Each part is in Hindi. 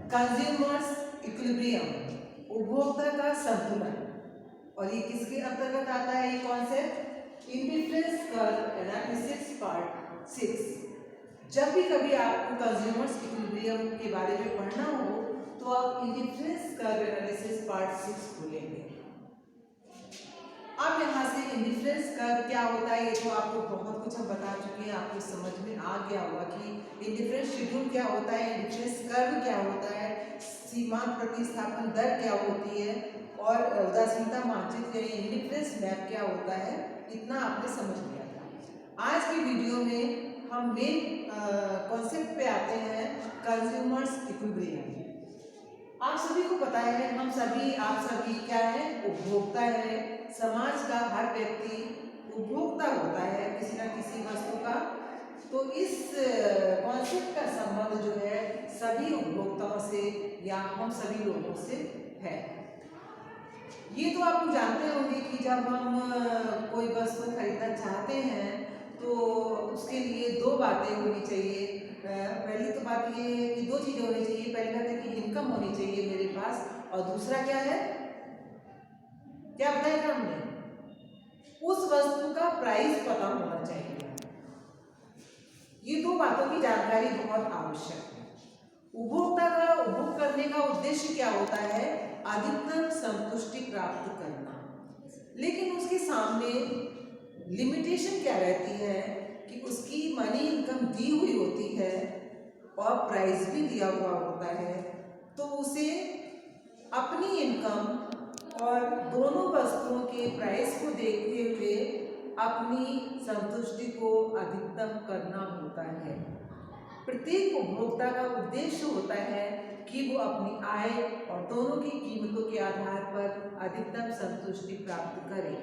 कंज्यूमर्स इक्विलिब्रियम, उपभोक्ता का संतुलन। और ये किसके अंतर्गत आता है ये concept? Indifference curve analysis part 6। जब भी कभी आपको कंज्यूमर्स इक्विलिब्रियम के बारे में पढ़ना हो तो आप इंडिफरेंस कर्व एनालिसिस पार्ट 6 खोलेंगे। अब यहाँ से इंडिफरेंस कर्व क्या होता है ये तो आपको बहुत कुछ हम बता चुके हैं, आपको समझ में आ गया होगा कि इंडिफरेंस शेड्यूल क्या होता है, इंडिफरेंस कर्व क्या होता है, सीमांत प्रतिस्थापन दर क्या होती है और उदासीनता मानचित्र यानी इंडिफरेंस मैप क्या होता है, इतना आपने समझ लिया था। आज की वीडियो में हम मेन कॉन्सेप्ट पे आते हैं, कंज्यूमर्स इक्विलिब्रियम। आप सभी को पता है, हम सभी आप सभी क्या है, उपभोक्ता है। समाज का हर व्यक्ति उपभोक्ता होता है किसी न किसी वस्तु का। तो इस कॉन्सेप्ट का संबंध जो है सभी उपभोक्ताओं से या हम सभी लोगों से है। ये तो आप जानते होंगे कि जब हम कोई वस्तु खरीदना चाहते हैं तो उसके लिए दो बातें होनी चाहिए। पहली तो बात ये है कि दो चीज़ें होनी चाहिए। पहली बात है कि इनकम होनी चाहिए मेरे पास, और दूसरा क्या है, क्या बताया था हमने, उस वस्तु का प्राइस पता होना चाहिए। ये दो बातों की जानकारी बहुत आवश्यक है। उपभोक्ता का उपभोग करने का उद्देश्य क्या होता है? अधिकतम संतुष्टि प्राप्त करना। लेकिन उसके सामने लिमिटेशन क्या रहती है कि उसकी मनी इनकम दी हुई होती है और प्राइस भी दिया हुआ होता है। तो उसे अपनी इनकम और दोनों वस्तुओं के प्राइस को देखते हुए अपनी संतुष्टि को अधिकतम करना होता है। प्रत्येक उपभोक्ता का उद्देश्य होता है कि वो अपनी आय और दोनों की कीमतों के आधार पर अधिकतम संतुष्टि प्राप्त करे।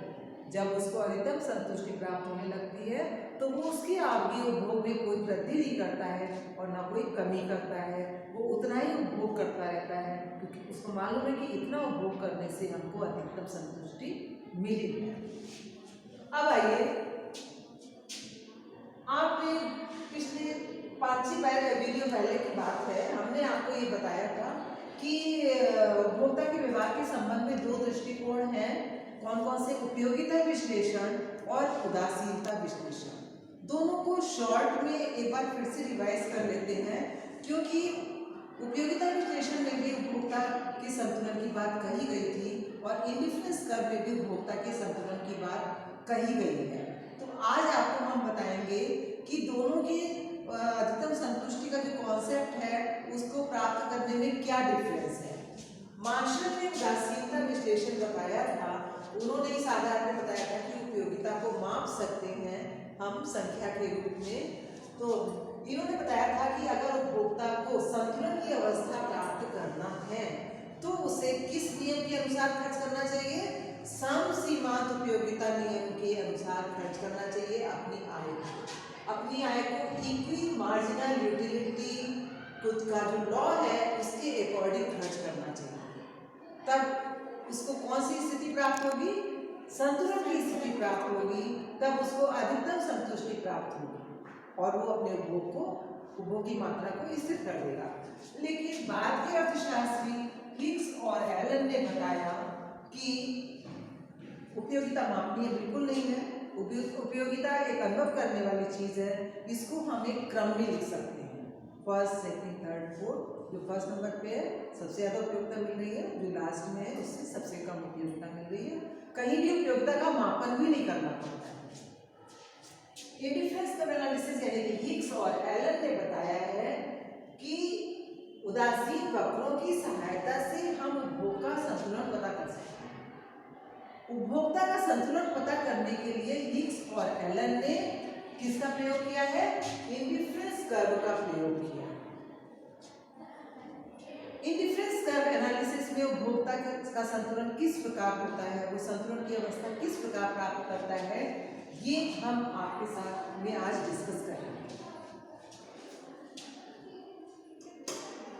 जब उसको अधिकतम संतुष्टि प्राप्त होने लगती है तो वो उसके आगे उपभोग में कोई वृद्धि नहीं करता है और ना कोई कमी करता है। वो उतना ही उपभोग करता रहता है क्योंकि उसको मालूम है कि इतना उपभोग करने से हमको अधिकतम संतुष्टि मिली है। अब आइए, आपने पिछले 5-6 वीडियो पहले की बात है, हमने आपको ये बताया था कि उपभोक्ता के व्यवहार के संबंध में दो दृष्टिकोण हैं। कौन कौन से? उपयोगिता विश्लेषण और उदासीनता विश्लेषण। दोनों को शॉर्ट में एक बार फिर से रिवाइज कर लेते हैं, क्योंकि उपयोगिता विश्लेषण में भी उपभोक्ता के संतुलन की बात कही गई थी और इंडिफरेंस कर्व में भी उपभोक्ता के संतुलन की बात कही गई है। तो आज आपको हम बताएंगे कि दोनों के अधिकतम संतुष्टि का जो कॉन्सेप्ट है उसको प्राप्त करने में क्या डिफरेंस है। मार्शल ने उदासीनता विश्लेषण बताया था। उन्होंने इस आधार पर बताया था कि उपयोगिता को माप सकते हैं हम संख्या के रूप में। तो इन्होंने बताया था कि अगर उपभोक्ता को संतुलन की अवस्था प्राप्त करना है तो उसे किस नियम के अनुसार खर्च करना चाहिए? समसीमांत उपयोगिता नियम के अनुसार खर्च करना चाहिए अपनी आय को इक्वी मार्जिनल यूटिलिटी का जो लॉ है उसके अकॉर्डिंग खर्च करना चाहिए। तब उसको कौन सी स्थिति प्राप्त होगी? संतुलन की स्थिति प्राप्त होगी। तब उसको अधिकतम संतुष्टि प्राप्त होगी और वो अपने उपभोग की मात्रा को स्थिर कर देगा। लेकिन बाद के अर्थशास्त्री हिग्स और एलन ने बताया कि उपयोगिता मापनीय बिल्कुल नहीं है। उपयोगिता एक अनुभव करने वाली चीज है। इसको हम एक क्रम में लिख सकते हैं, फर्स्ट, सेकंड, थर्ड, फोर्थ। जो फर्स्ट नंबर पे है सबसे ज्यादा उपयोगिता मिल रही है, जो लास्ट में है उससे सबसे कम उपयोगिता मिल रही है। कहीं भी उपयोगिता का मापन भी नहीं करना पड़ता है। इंडिफरेंस कर्व एनालिसिस यानी कि हिग्स और एलन ने बताया है कि उदासीन वक्रों की सहायता से हम उपभोग का संतुलन पता कर सकते हैं। उपभोक्ता का संतुलन पता करने के लिए हिग्स और एलन ने किसका प्रयोग किया है? इंडिफरेंस कर्व का प्रयोग किया। इंडिफरेंस कर्व एनालिसिस में उपभोक्ता का संतुलन किस प्रकार होता है, वो संतुलन की अवस्था किस प्रकार प्राप्त करता है, ये हम आपके साथ में आज डिस्कस करेंगे।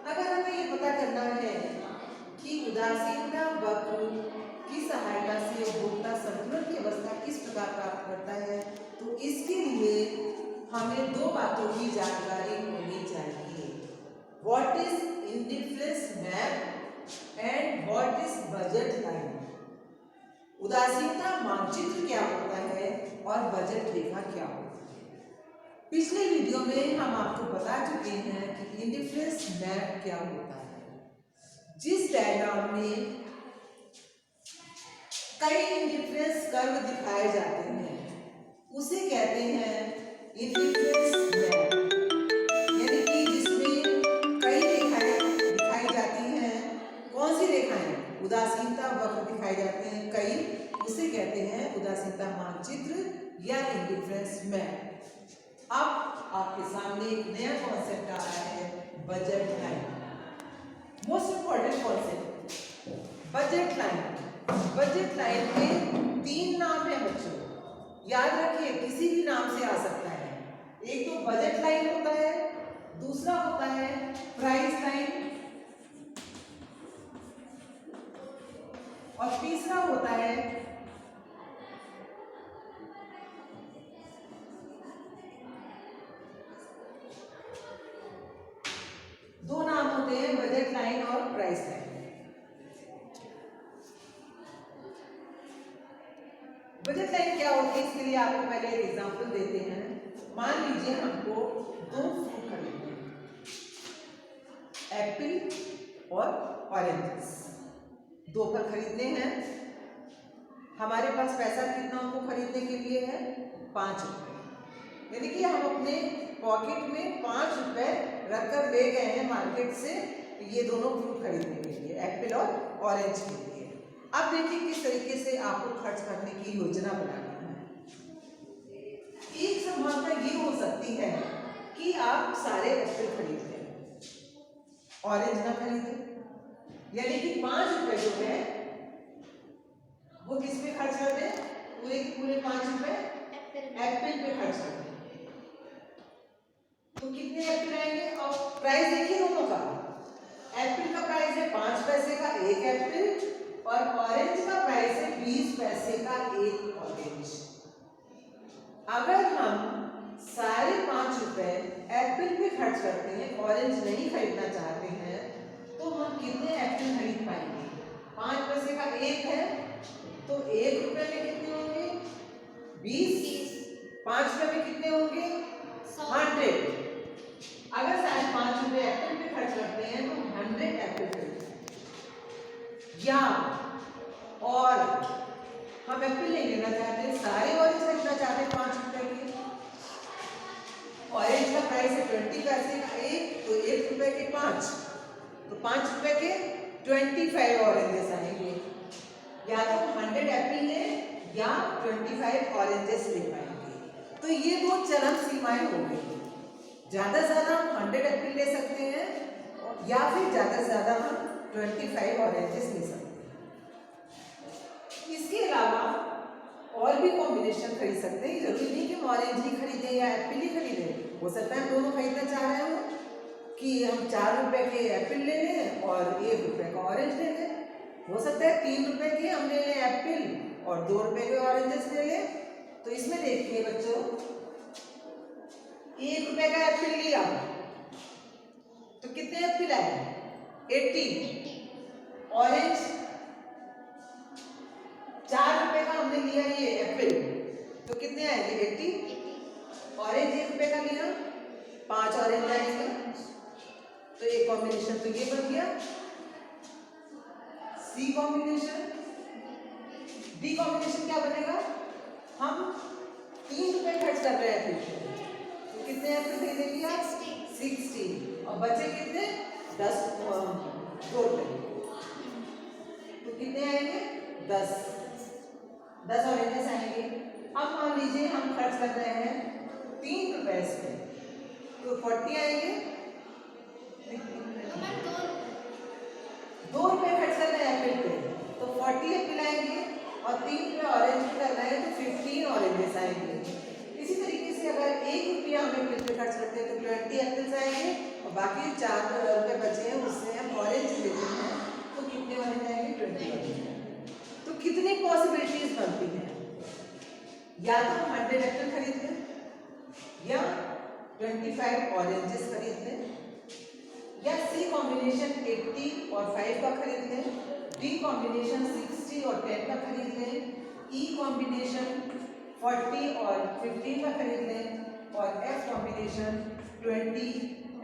अगर हमें ये पता करना है कि उदासीनता वक्र की सहायता से उपभोक्ता संतुलन की अवस्था किस प्रकार प्राप्त करता है, तो इसके लिए हमें दो बातों की जानकारी होनी चाहिए। What is indifference budget line. उदासीनता मानचित्र क्या होता है और बजट रेखा क्या होती है। पिछले वीडियो में हम आपको बता चुके हैं कि इंडिफरेंस मैप क्या होता है। जिस डायग्राम में कई इंडिफरेंस कर्व दिखाए जाते हैं उसे कहते हैं इंडिफरेंस मैप। यानी कि जिसमें कई रेखाएं दिखाई जाती हैं। कौन सी रेखाएं? उदासीनता वक्र दिखाए जाते हैं कई, उसे कहते हैं उदासीनता मानचित्र या इंडिफरेंस मैप। अब आपके सामने एक नया कॉन्सेप्ट आ रहा है, budget line. Most important concept budget line. Budget line के 3 नाम है बच्चों, याद रखिए किसी भी नाम से आ सकता है। एक तो बजट लाइन होता है, दूसरा होता है प्राइस लाइन और तीसरा होता है दो नाम होते हैं बजट लाइन और प्राइस लाइन। बजट लाइन क्या होती है इसके लिए आपको पहले एक एग्जांपल देते हैं। मान लीजिए हमको 2 फ्रूट खरीदने हैं, एप्पल और ऑरेंजेस। 2 फल खरीदने हैं। हमारे पास पैसा कितना उनको खरीदने के लिए है? 5 रुपए। यानी कि हम अपने पॉकेट में 5 रुपए रखकर ले गए हैं मार्केट से ये दोनों फ्रूट खरीदने के लिए, एप्पल और ऑरेंज के लिए। अब देखिए किस तरीके से आपको खर्च करने की योजना बनानी है। एक संभावना ये हो सकती है कि आप सारे एप्पल खरीद लें, ऑरेंज ना खरीदें। यानी कि 5 रुपए जो है वो किस पे खर्च कर दें? पूरे के पूरे 5 रुपए एप्पल पे खर्च कर दें। तो कितने एप्पल आएंगे? और प्राइस देखिए दोनों का। एप्पल का प्राइस है 5 पैसे का एक एप्पल और ऑरेंज का प्राइस है 20 पैसे का एक ऑरेंज। अगर हम सारे 5 रुपए एप्पल पे खर्च करते हैं, ऑरेंज नहीं खरीदना चाहते हैं, तो हम कितने एप्पल खरीद पाएंगे? 5 पैसे का एक है तो 1 रुपए में कितने होंगे? 20। 5 रुपए में कितने होंगे? 100। अगर सारे 5 रुपए एप्पल पे खर्च करते हैं तो 100 एप्पल खरीदते हैं। या और हम एप्पल नहीं लेना चाहते, सारे ऑरेंज खरीदना चाहते हैं 5 रुपए के। ऑरेंज का प्राइस है 20 पैसे का एक, तो 1 रुपए के 5, तो 5 रुपए के 25 ऑरेंजेस आएंगे। या तो 100 एप्पल ले या 25 ऑरेंजेस ले पाएंगे। तो ये 2 चरम सीमाएं हो गई। ज्यादा से ज्यादा हम 100 एप्पल ले सकते हैं या फिर ज्यादा से ज्यादा हम 25 ऑरेंजेस ले सकते हैं। इसके अलावा और भी कॉम्बिनेशन खरीद सकते हैं। जरूरी नहीं कि हम ऑरेंज ही खरीदें या एप्पल ही खरीदें। हो सकता है दोनों खरीदना चाह रहे हो कि हम 4 रुपए के एप्पल ले लें और 1 रुपए का ऑरेंज ले लें। हो सकता है 3 रुपए के हम ले लें एप्पल और 2 रुपए के ऑरेंजेस ले लें। तो इसमें देखिए बच्चों, 1 रुपए का एप्पल लिया तो कितने एप्पल आए? 80। ऑरेंज 4 रुपए का हमने लिया ये एप्पल, तो कितने आएंगे? 80। ऑरेंज 1 रुपए का लिया, 5 ऑरेंज आएंगे। तो एक कॉम्बिनेशन तो ये बन गया सी कॉम्बिनेशन। डी कॉम्बिनेशन क्या बनेगा? हम 3 रुपए खर्च कर रहे हैं एप्पल, तो कितने एप्पल खरीदेंगे आप? 60। और बचे कितने? 2 रुपए, तो कितने आएंगे? 10 ऑरेंजेस आएंगे। अब मान लीजिए हम खर्च कर रहे हैं 3 रुपए से, तो 40 आएंगे। 2 रुपए खर्च कर रहे हैं एप्पल पे, तो 40 एप्पल आएंगे और 3 रुपए ऑरेंज पे कर रहे हैं तो 15 ऑरेंजेस आएंगे। इसी तरीके से अगर 1 रुपया हम एप्पल पे खर्च करते हैं तो 20 एप्पल्स आएंगे और बाकी 4 रुपए बचे हैं उससे हम ऑरेंज लेते हैं, तो कितने ऑरेंज आएंगे? 20 ऑरेंज। तो कितनी पॉसिबिलिटीज बनती हैं? या तो 100 एप्पल खरीद लें या 25 ऑरेंजेस खरीद लें, या सी कॉम्बिनेशन 80 और 5 का खरीद लें। डी कॉम्बिनेशन 60 और 10 का खरीद लें, ई कॉम्बिनेशन 40 और 15 का खरीद लें और एफ कॉम्बिनेशन 20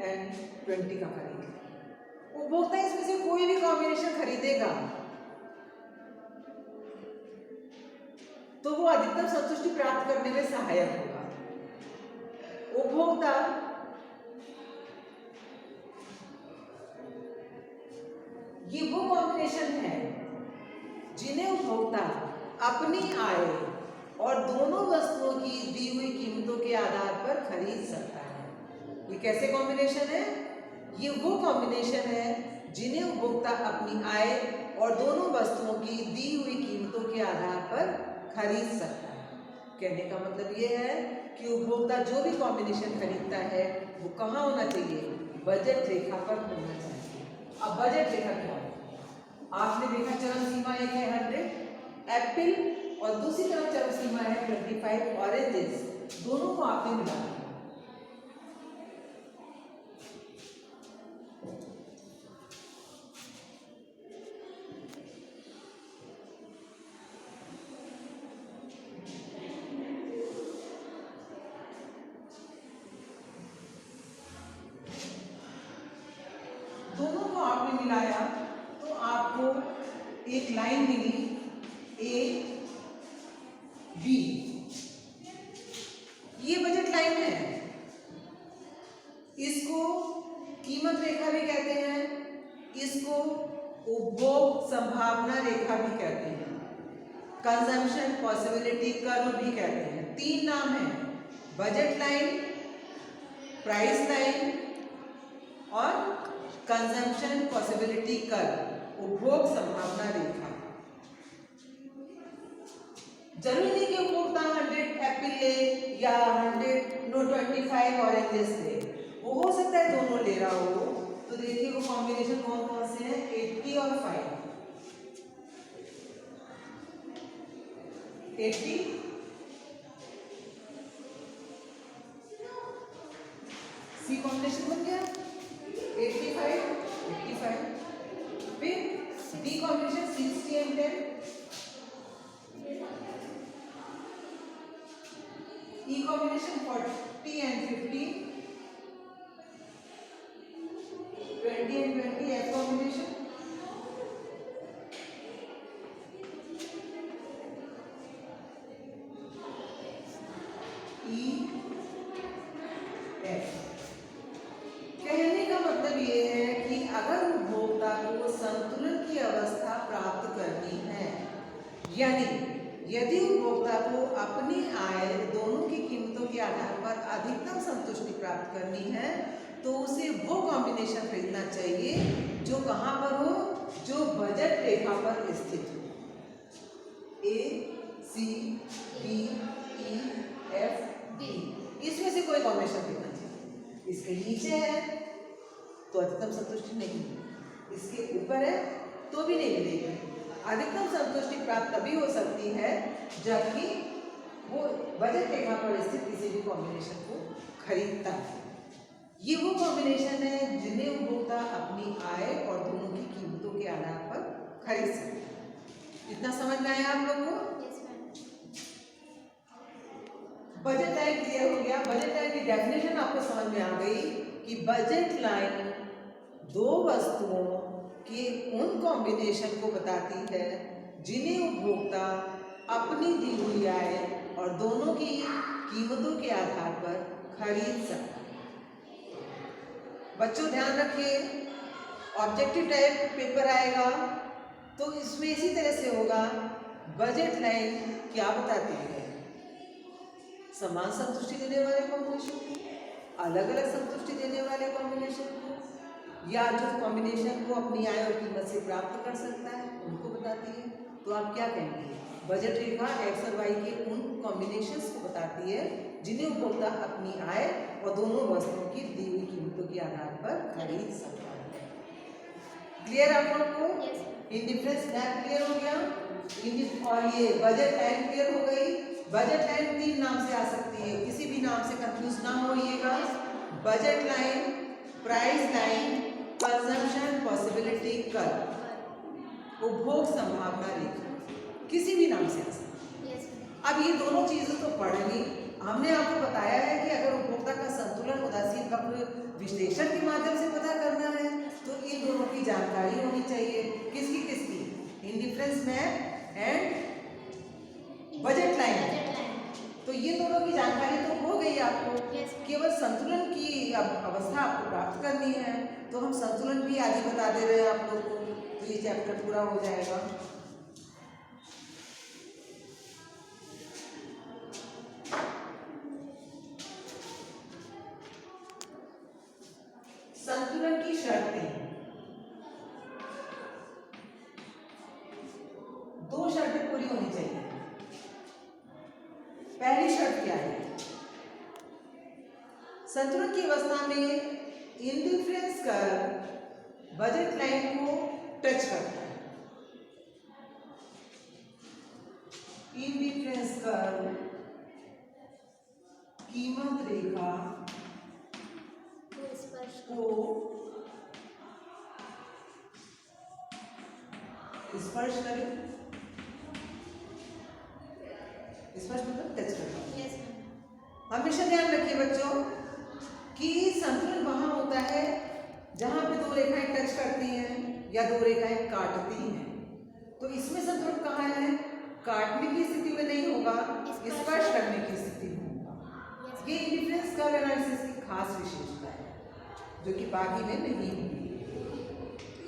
एंड 20 का खरीद लें। उपभोक्ता इसमें से कोई भी कॉम्बिनेशन खरीदेगा तो वो अधिकतम संतुष्टि प्राप्त करने में सहायक होगा। उपभोक्ता ये वो कॉम्बिनेशन है जिन्हें उपभोक्ता अपनी आय और दोनों वस्तुओं की दी हुई कीमतों के आधार पर खरीद सकता है। ये कैसे कॉम्बिनेशन है? ये वो कॉम्बिनेशन है जिन्हें उपभोक्ता अपनी आय और दोनों वस्तुओं की दी हुई कीमतों के आधार पर खरीद सकता है। कहने का मतलब ये है कि उपभोक्ता जो भी कॉम्बिनेशन खरीदता है वो कहाँ होना चाहिए? बजट रेखा पर होना चाहिए। अब बजट रेखा क्या है? आपने देखा चरम सीमा एक है 100 एप्पल और दूसरी तरफ चरम सीमा है 25 ऑरेंजेस। दोनों को आपने मिला दिया। दोनों को आपने मिलाया तो आपको एक लाइन मिली ए बी। ये बजट लाइन है, इसको कीमत रेखा भी कहते हैं, इसको उपभोग संभावना रेखा भी कहते हैं, कंजम्पशन पॉसिबिलिटी कर्व भी कहते हैं। तीन नाम है, बजट लाइन, प्राइस लाइन और कंजम्पशन पॉसिबिलिटी कर्व, उपभोग संभावना रेखा। जरूरी नहीं कि उपभोक्ता 100 एप्पल ले या 25 ऑरेंजेस ले, वो हो सकता है दोनों ले रहा हो। तो देखिए वो कॉम्बिनेशन कौन कौन से हैं? 80 और 5। 80 सी कॉम्बिनेशन बन गया, 85 फिर D combination 60 and 10, E combination 40 and 50, 20 and 20 F combination, E F. कहने का मतलब ये है कि अगर उपभोक्ता को संतुलन की अवस्था प्राप्त करनी है, यानी यदि उपभोक्ता को अपनी आय दोनों की कीमतों के आधार पर अधिकतम संतुष्टि प्राप्त करनी है तो उसे वो कॉम्बिनेशन खरीदना चाहिए जो कहाँ पर हो? जो बजट रेखा पर स्थित हो। A C B E F D, इसमें से कोई कॉम्बिनेशन खरीदना चाहिए। इसके नीचे है तो अधिकतम संतुष्टि नहीं, इसके ऊपर है तो भी नहीं मिलेगी। अधिकतम संतुष्टि प्राप्त तभी हो सकती है जबकि वो बजट रेखा पर स्थित किसी भी कॉम्बिनेशन को खरीदता है। ये वो कॉम्बिनेशन है जिन्हें उपभोक्ता अपनी आय और दोनों की कीमतों के आधार पर खरीद सकते हैं। इतना समझ में आया आप लोगों को? बजट लाइन क्लियर हो गया। बजट लाइन की डेफिनेशन आपको समझ में आ गई कि बजट लाइन दो वस्तुओं के उन कॉम्बिनेशन को बताती है जिन्हें उपभोक्ता अपनी दी हुई आय और दोनों की कीमतों के आधार पर खरीद सकता है। बच्चों ध्यान रखिए, ऑब्जेक्टिव टाइप पेपर आएगा तो इसमें इसी तरह से होगा। बजट लाइन क्या बताती है? समान संतुष्टि देने वाले कॉम्बिनेशन को, अलग अलग संतुष्टि देने वाले कॉम्बिनेशन को, या जो कॉम्बिनेशन को अपनी आय और कीमत से प्राप्त कर सकता है उनको बताती है। तो आप क्या कहेंगे? बजट रेखा एक्स और वाई के उन कॉम्बिनेशंस को बताती है जिन्हें उपभोक्ता अपनी आय और दोनों वस्तुओं की दी हुई कीमतों के आधार पर खरीद सकता है। क्लियर आप लोग को? इंडिफरेंस मैप क्लियर हो गया, और ये बजट लाइन क्लियर हो गई। बजट लाइन तीन नाम से आ सकती है, किसी भी नाम से कंफ्यूज ना होइएगा। Budget line, price line, consumption possibility curve. उपभोग संभावना रेखा, किसी भी नाम से आ सकती है। अब ये दोनों चीजें तो पढ़ ली, हमने आपको बताया है कि अगर उपभोक्ता का संतुलन उदासीन वक्र विश्लेषण के माध्यम से पता करना है तो इन दोनों की जानकारी होनी चाहिए। किसकी किसकी? Indifference map and budget line. तो ये दोनों की जानकारी तो हो गई आपको। केवल संतुलन की अवस्था आपको प्राप्त करनी है, तो हम संतुलन भी आज ही बता दे रहे हैं आप लोग को, तो ये चैप्टर पूरा हो जाएगा। संतुलन की शर्तें, दो शर्तें पूरी होनी चाहिए। पहली शर्त क्या है? संतुलन की अवस्था में इंडिफरेंस कर्व बजट लाइन को टच करता है। इंडिफरेंस कर्व कीमत रेखा को स्पर्श करें। स्पर्श मतलब टच करना। हमेशा ध्यान रखिए बच्चों कि संतुलन वहां होता है जहां पे दो रेखाएं टच करती हैं या दो रेखाएं काटती हैं। तो इसमें संतुलन कहाँ है? काटने की स्थिति में नहीं होगा, स्पर्श करने की स्थिति में होगा। ये इंडिफरेंस कर्व एनालिसिस की खास विशेषता है जो कि बाकी में नहीं होगी।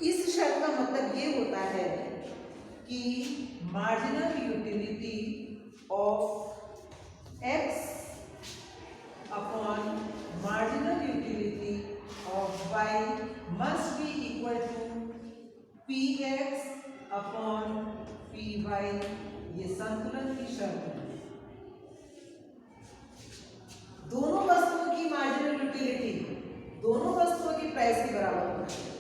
इस शर्त का मतलब ये होता है कि marginal utility of x upon marginal utility of y must be equal to px upon py। ये संतुलन की शर्त है। दोनों वस्तुओं की मार्जिनल यूटिलिटी दोनों वस्तुओं की प्राइस के बराबर होना चाहिए,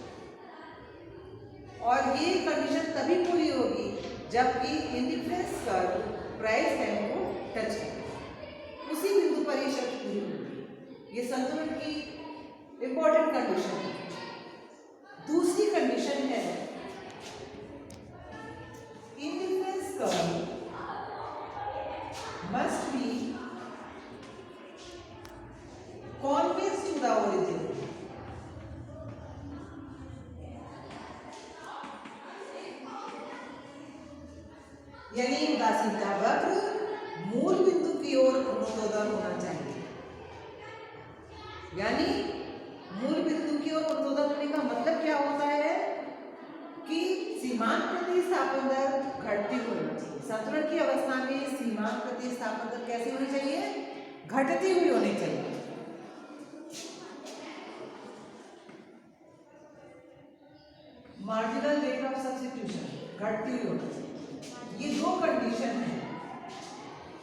और ये कंडीशन तभी पूरी होगी जबकि इंडिफरेंस कर्व प्राइस लाइन को टच करे। उसी बिंदु पर ये शर्त पूरी होगी। ये संतुलन की इंपॉर्टेंट कंडीशन है। दूसरी कंडीशन है indifference curve must be convex to the origin. यानी उदासीनता वक्र मूल बिंदु की ओर ऊर्ध्वाधर होना चाहिए। यानी मूल बिंदु की ओर ऊर्ध्वाधर होने का मतलब क्या होता है कि सीमांत प्रतिस्थापन दर घटती हुई होनी चाहिए। संतुलन की अवस्था में सीमांत प्रतिस्थापन दर कैसी होनी चाहिए? घटती हुई होनी चाहिए। मार्जिनल रेट ऑफ सब्स्टिट्यूशन घटती हुई होनी चाहिए। ये दो कंडीशन है,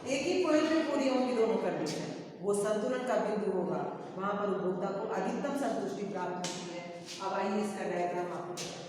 एक ही पॉइंट में पूरी होंगी दोनों कंडीशन। वो संतुलन का बिंदु होगा, वहां पर उपभोक्ता को अधिकतम संतुष्टि प्राप्त होती है। अब आइए इसका डायग्राम आपको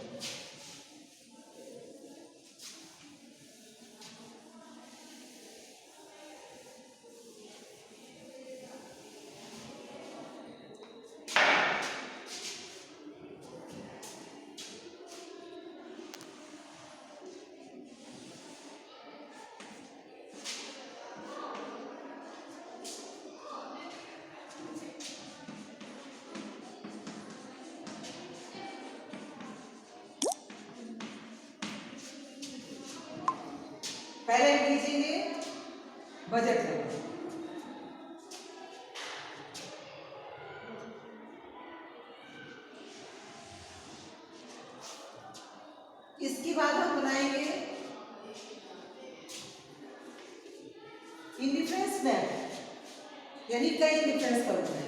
पहले लीजिए बजट लाइन। इसके बाद हम बनाएंगे इंडिफरेंस मैप, यानी कई इंडिफरेंस कर्व बनाएंगे।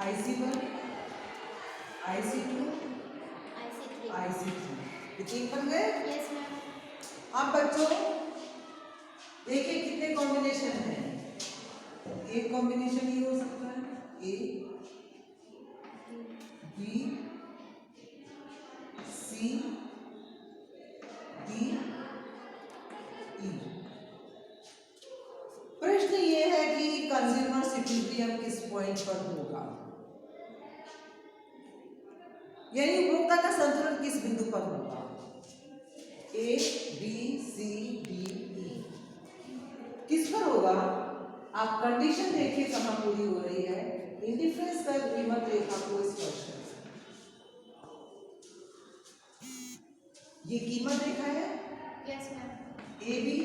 IC1, IC2, IC3 ये तीन बन गए। अब बच्चों देखिए कितने कॉम्बिनेशन है। एक कॉम्बिनेशन ये हो सकता है A, B, C, D, E। पर इक्विलिब्रियम किस पॉइंट पर होगा, यानी उपभोक्ता का संतुलन किस बिंदु पर होगा। A B C D E किस पर होगा। आप कंडीशन देखिए कहां पूरी हो रही है। इंडिफरेंस पर कीमत रेखा को स्पर्श करें। ये कीमत रेखा है यस मैम। A B